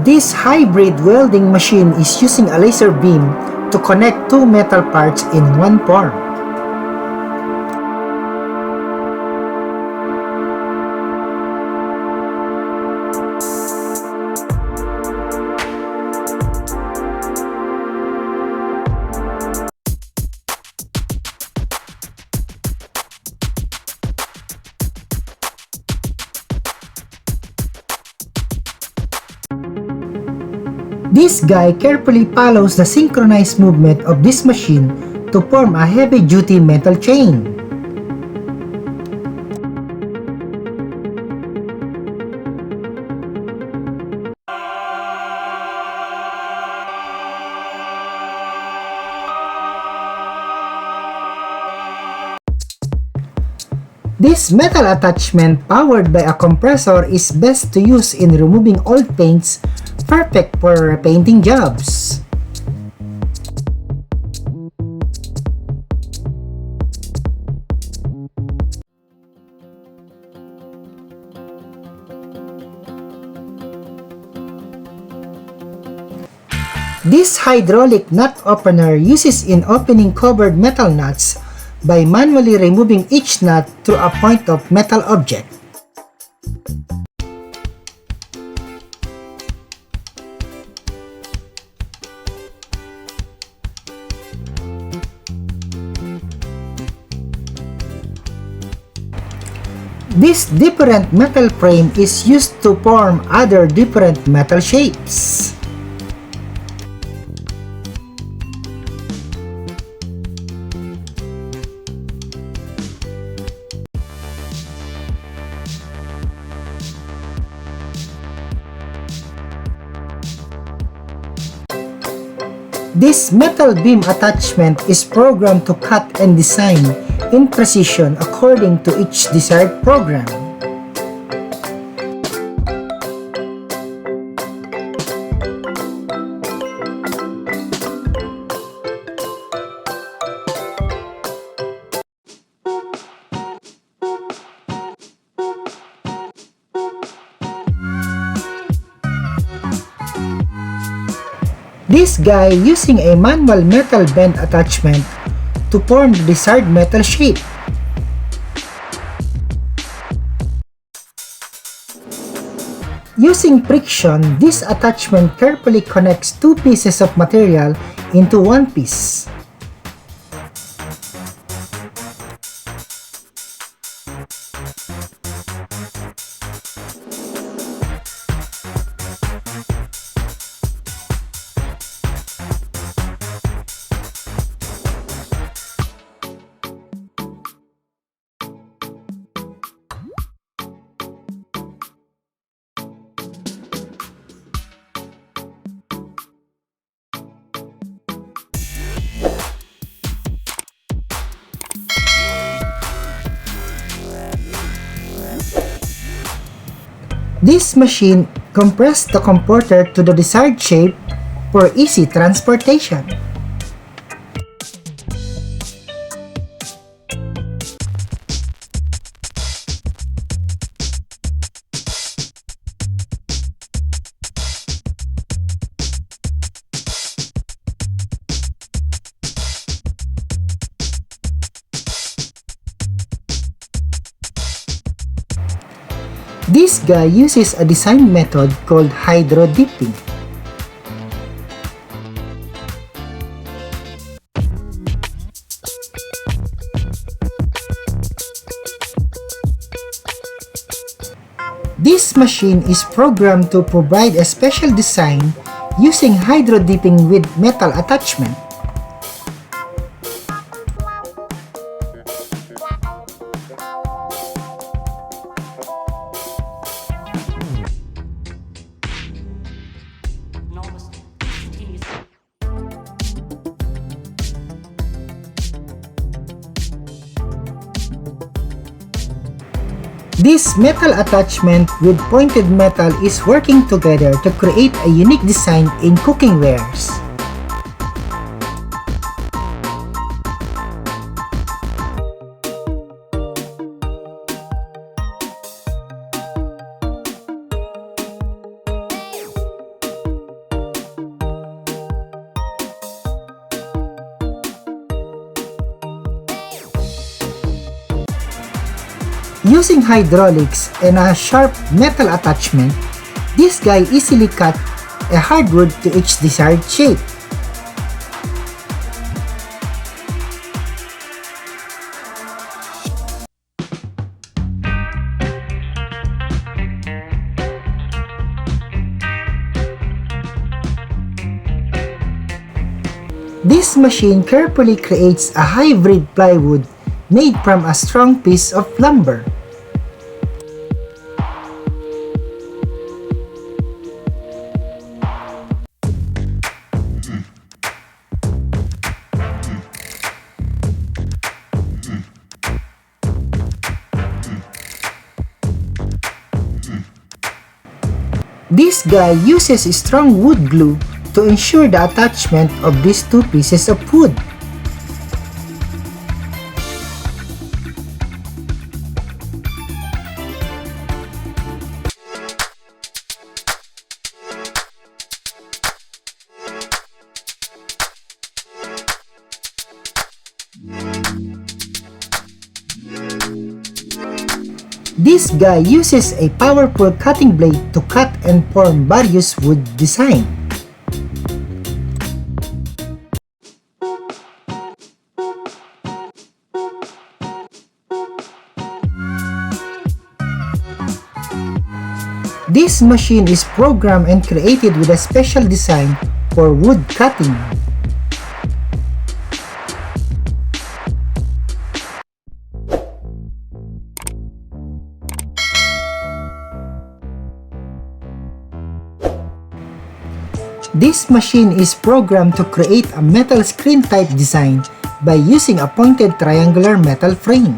This hybrid welding machine is using a laser beam to connect two metal parts in one form. This guy carefully follows the synchronized movement of this machine to form a heavy-duty metal chain. This metal attachment powered by a compressor is best to use in removing old paints, perfect for repainting jobs. This hydraulic nut opener uses in opening covered metal nuts by manually removing each nut through a point of metal object. This different metal frame is used to form other different metal shapes. This metal beam attachment is programmed to cut and design in precision according to each desired program. This guy using a manual metal bend attachment to form the desired metal shape. Using friction, this attachment carefully connects two pieces of material into one piece. This machine compressed the comforter to the desired shape for easy transportation. This guy uses a design method called hydro dipping. This machine is programmed to provide a special design using hydro dipping with metal attachment. This metal attachment with pointed metal is working together to create a unique design in cooking wares. Using hydraulics and a sharp metal attachment, this guy easily cut a hardwood to its desired shape. This machine carefully creates a hybrid plywood made from a strong piece of lumber. This guy uses strong wood glue to ensure the attachment of these two pieces of wood. This guy uses a powerful cutting blade to cut and form various wood designs. This machine is programmed and created with a special design for wood cutting. This machine is programmed to create a metal screen type design by using a pointed triangular metal frame.